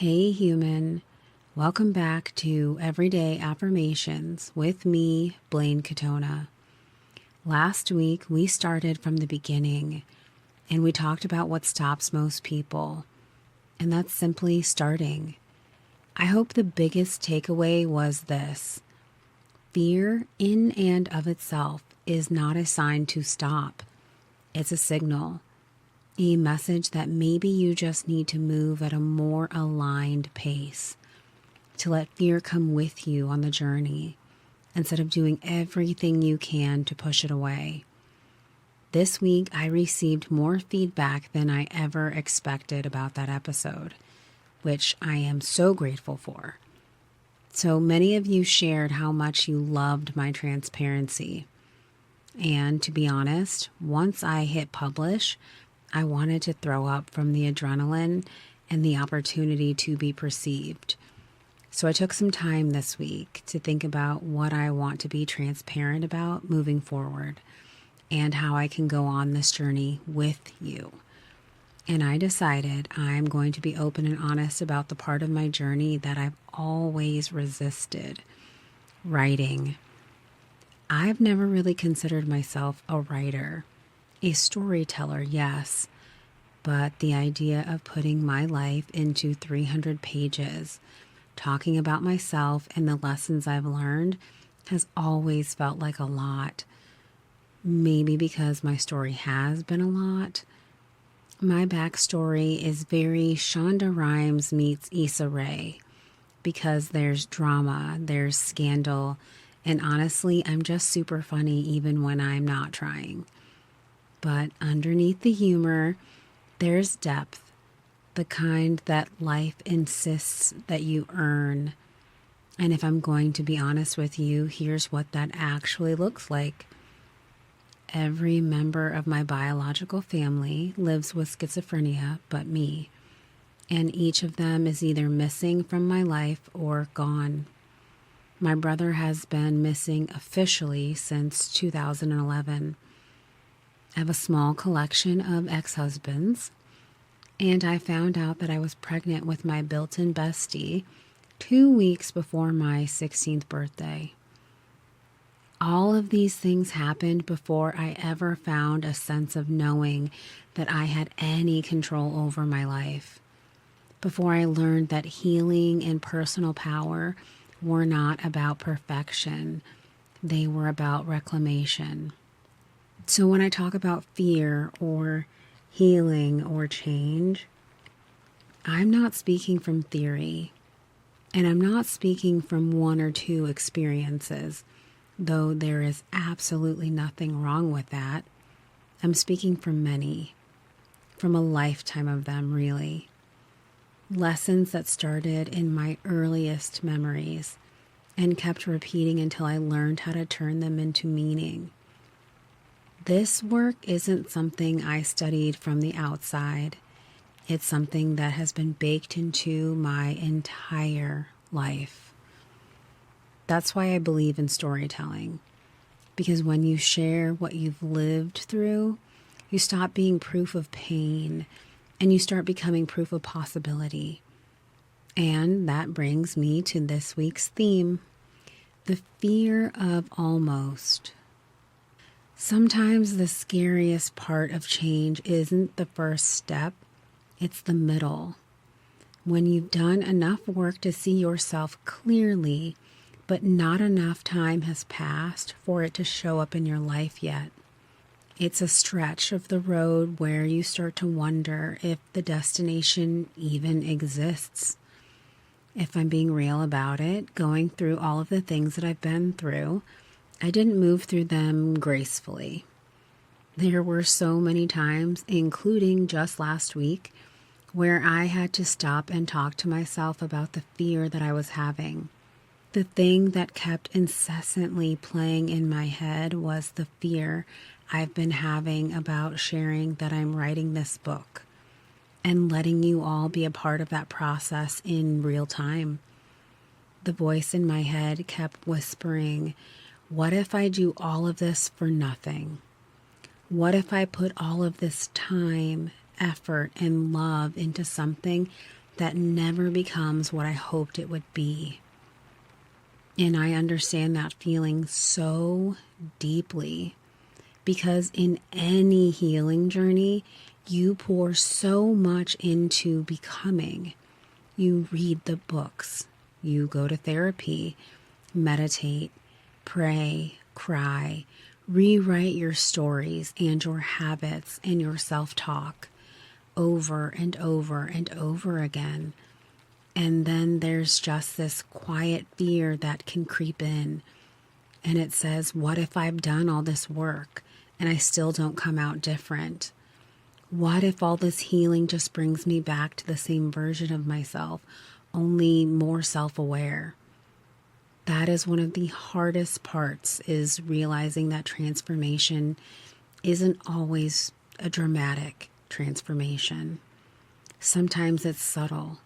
Hey human, welcome back to Everyday Affirmations with me, Blaine Katona. Last week we started from the beginning and we talked about what stops most people, and that's simply starting. I hope the biggest takeaway was this: fear in and of itself is not a sign to stop. It's a signal. A message that maybe you just need to move at a more aligned pace, to let fear come with you on the journey instead of doing everything you can to push it away. This week, I received more feedback than I ever expected about that episode, which I am so grateful for. So many of you shared how much you loved my transparency. And to be honest, once I hit publish, I wanted to throw up from the adrenaline and the opportunity to be perceived. So I took some time this week to think about what I want to be transparent about moving forward and how I can go on this journey with you. And I decided I'm going to be open and honest about the part of my journey that I've always resisted: writing. I've never really considered myself a writer. A storyteller, yes, but the idea of putting my life into 300 pages, talking about myself and the lessons I've learned, has always felt like a lot. Maybe because my story has been a lot. My backstory is very Shonda Rhimes meets Issa Rae, because there's drama, there's scandal, and honestly, I'm just super funny even when I'm not trying. But underneath the humor, there's depth, the kind that life insists that you earn. And if I'm going to be honest with you, here's what that actually looks like. Every member of my biological family lives with schizophrenia but me, and each of them is either missing from my life or gone. My brother has been missing officially since 2011. I have a small collection of ex-husbands, and I found out that I was pregnant with my built-in bestie 2 weeks before my 16th birthday. All of these things happened before I ever found a sense of knowing that I had any control over my life, before I learned that healing and personal power were not about perfection, they were about reclamation. So when I talk about fear or healing or change, I'm not speaking from theory, and I'm not speaking from one or two experiences, though there is absolutely nothing wrong with that. I'm speaking from many, from a lifetime of them, really. Lessons that started in my earliest memories and kept repeating until I learned how to turn them into meaning. This work isn't something I studied from the outside. It's something that has been baked into my entire life. That's why I believe in storytelling, because when you share what you've lived through, you stop being proof of pain and you start becoming proof of possibility. And that brings me to this week's theme: the fear of almost. Sometimes the scariest part of change isn't the first step, it's the middle. When you've done enough work to see yourself clearly, but not enough time has passed for it to show up in your life yet. It's a stretch of the road where you start to wonder if the destination even exists. If I'm being real about it, going through all of the things that I've been through, I didn't move through them gracefully. There were so many times, including just last week, where I had to stop and talk to myself about the fear that I was having. The thing that kept incessantly playing in my head was the fear I've been having about sharing that I'm writing this book and letting you all be a part of that process in real time. The voice in my head kept whispering, what if I do all of this for nothing? What if I put all of this time, effort, and love into something that never becomes what I hoped it would be. And I understand that feeling so deeply, because in any healing journey, you pour so much into becoming. You read the books, you go to therapy, meditate, pray, cry, rewrite your stories and your habits and your self-talk over and over and over again. And then there's just this quiet fear that can creep in. And it says, what if I've done all this work and I still don't come out different? What if all this healing just brings me back to the same version of myself, only more self-aware? That is one of the hardest parts, is realizing that transformation isn't always a dramatic transformation. Sometimes it's subtle.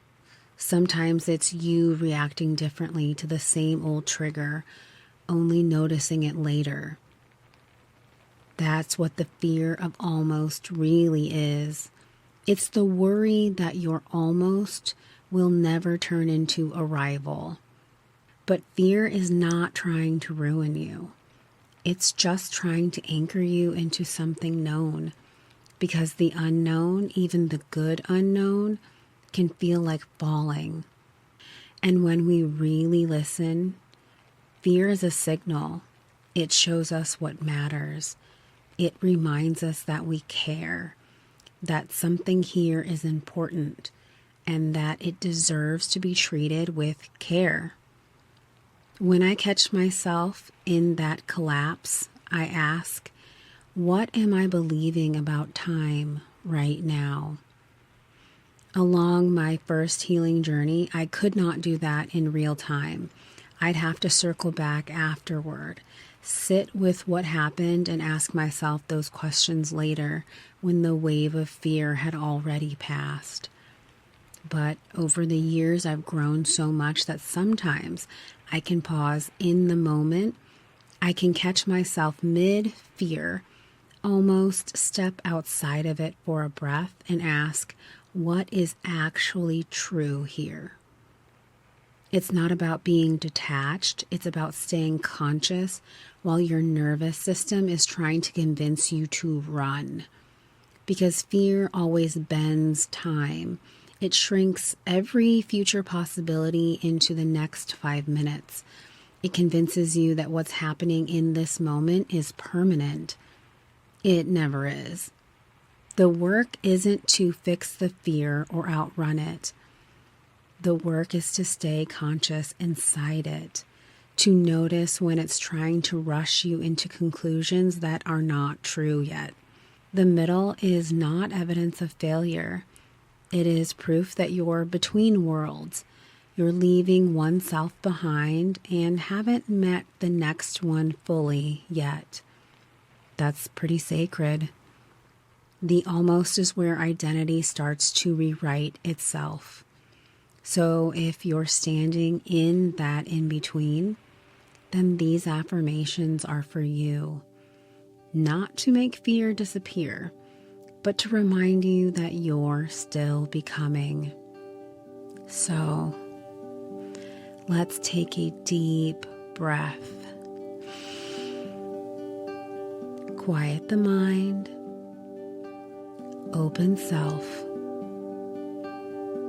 Sometimes it's you reacting differently to the same old trigger, only noticing it later. That's what the fear of almost really is. It's the worry that your almost will never turn into a rival. But fear is not trying to ruin you. It's just trying to anchor you into something known, because the unknown, even the good unknown, can feel like falling. And when we really listen, fear is a signal. It shows us what matters. It reminds us that we care, that something here is important, and that it deserves to be treated with care. When I catch myself in that collapse, I ask, what am I believing about time right now? Along my first healing journey, I could not do that in real time. I'd have to circle back afterward, sit with what happened, and ask myself those questions later when the wave of fear had already passed. But over the years, I've grown so much that sometimes I can pause in the moment. I can catch myself mid-fear, almost step outside of it for a breath and ask, what is actually true here? It's not about being detached. It's about staying conscious while your nervous system is trying to convince you to run. Because fear always bends time. It shrinks every future possibility into the next 5 minutes. It convinces you that what's happening in this moment is permanent. It never is. The work isn't to fix the fear or outrun it. The work is to stay conscious inside it, to notice when it's trying to rush you into conclusions that are not true yet. The middle is not evidence of failure. It is proof that you're between worlds. You're leaving oneself behind and haven't met the next one fully yet. That's pretty sacred. The almost is where identity starts to rewrite itself. So if you're standing in that in-between, then these affirmations are for you. Not to make fear disappear, but to remind you that you're still becoming. So let's take a deep breath. Quiet the mind. Open self.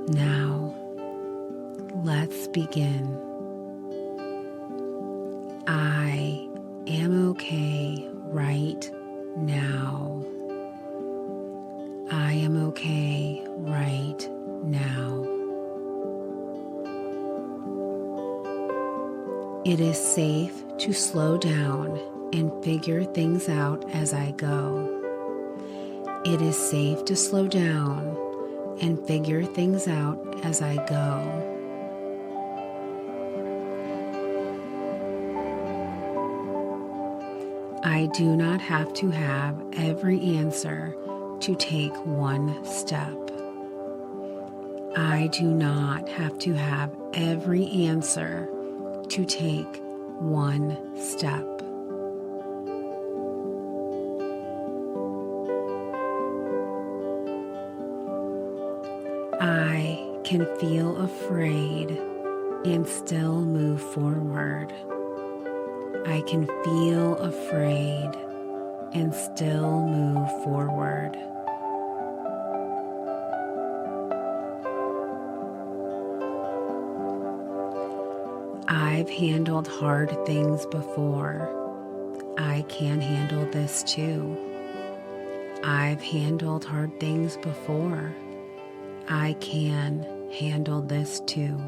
Now, let's begin. I am okay right now. I am okay right now. It is safe to slow down and figure things out as I go. It is safe to slow down and figure things out as I go. I do not have to have every answer to take one step. I do not have to have every answer to take one step. I can feel afraid and still move forward. I can feel afraid and still move forward. I've handled hard things before. I can handle this too. I've handled hard things before. I can handle this too.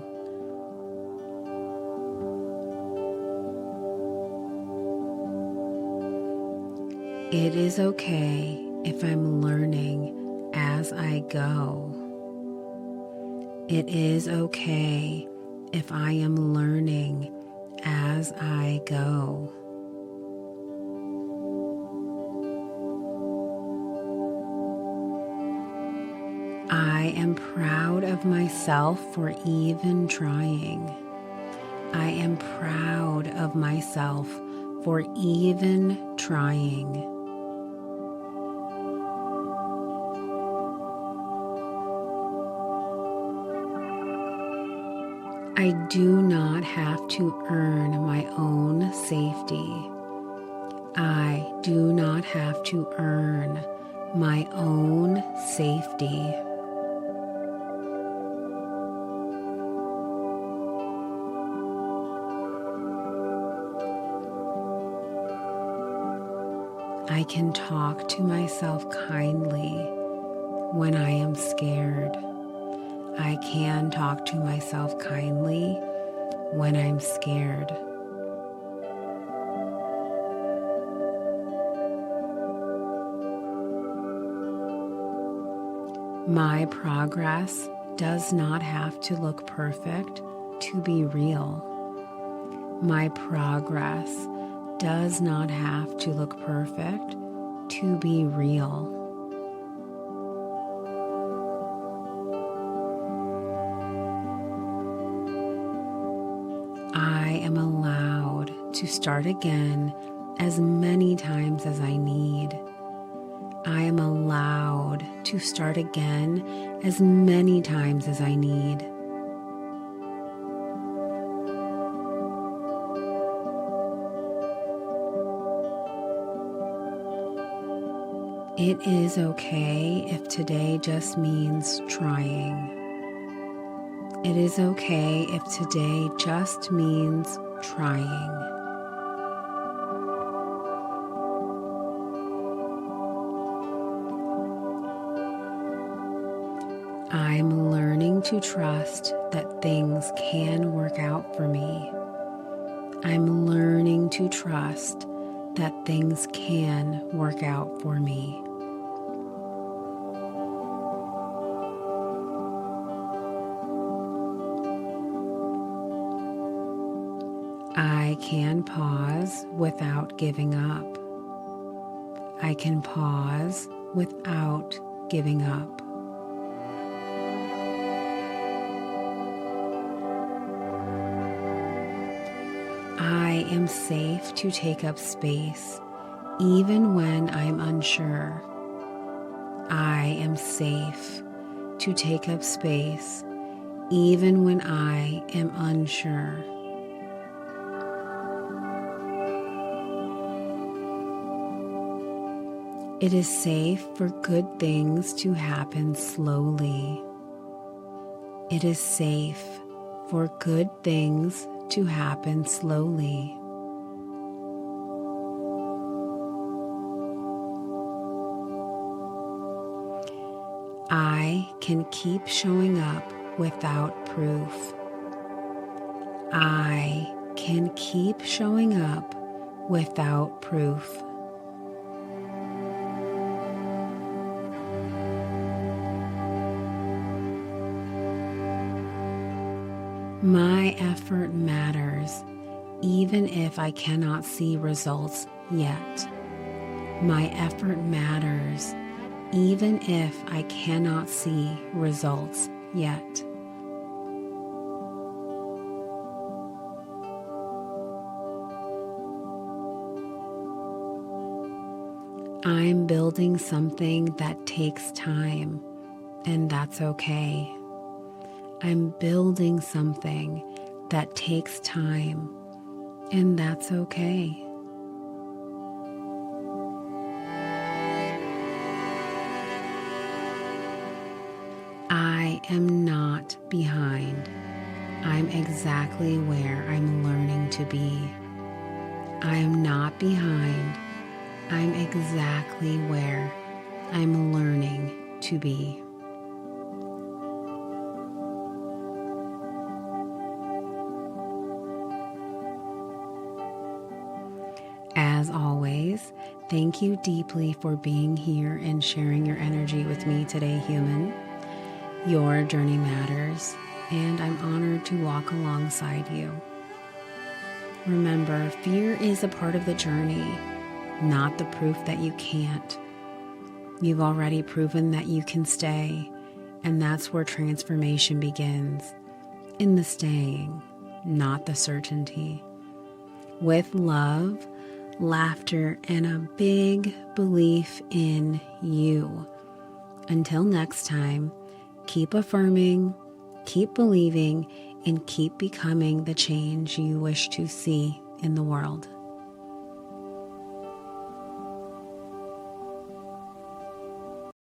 It is okay if I'm learning as I go. It is okay if I am learning as I go. I am proud of myself for even trying. I am proud of myself for even trying. I do not have to earn my own safety. I do not have to earn my own safety. I can talk to myself kindly when I am scared. I can talk to myself kindly when I'm scared. My progress does not have to look perfect to be real. My progress does not have to look perfect to be real. I am allowed to start again as many times as I need. I am allowed to start again as many times as I need. It is okay if today just means trying. It is okay if today just means trying. I'm learning to trust that things can work out for me. I'm learning to trust that things can work out for me. I can pause without giving up. I can pause without giving up. I am safe to take up space even when I'm unsure. I am safe to take up space even when I am unsure. It is safe for good things to happen slowly. It is safe for good things to happen slowly. I can keep showing up without proof. I can keep showing up without proof. My effort matters, even if I cannot see results yet. My effort matters, even if I cannot see results yet. I'm building something that takes time, and that's okay. I'm building something that takes time, and that's okay. I am not behind. I'm exactly where I'm learning to be. I am not behind. I'm exactly where I'm learning to be. As always, thank you deeply for being here and sharing your energy with me today, human. Your journey matters, and I'm honored to walk alongside you. Remember, fear is a part of the journey, not the proof that you can't. You've already proven that you can stay, and that's where transformation begins, in the staying, not the certainty. With love, laughter, and a big belief in you. Until next time, keep affirming, keep believing, and keep becoming the change you wish to see in the world.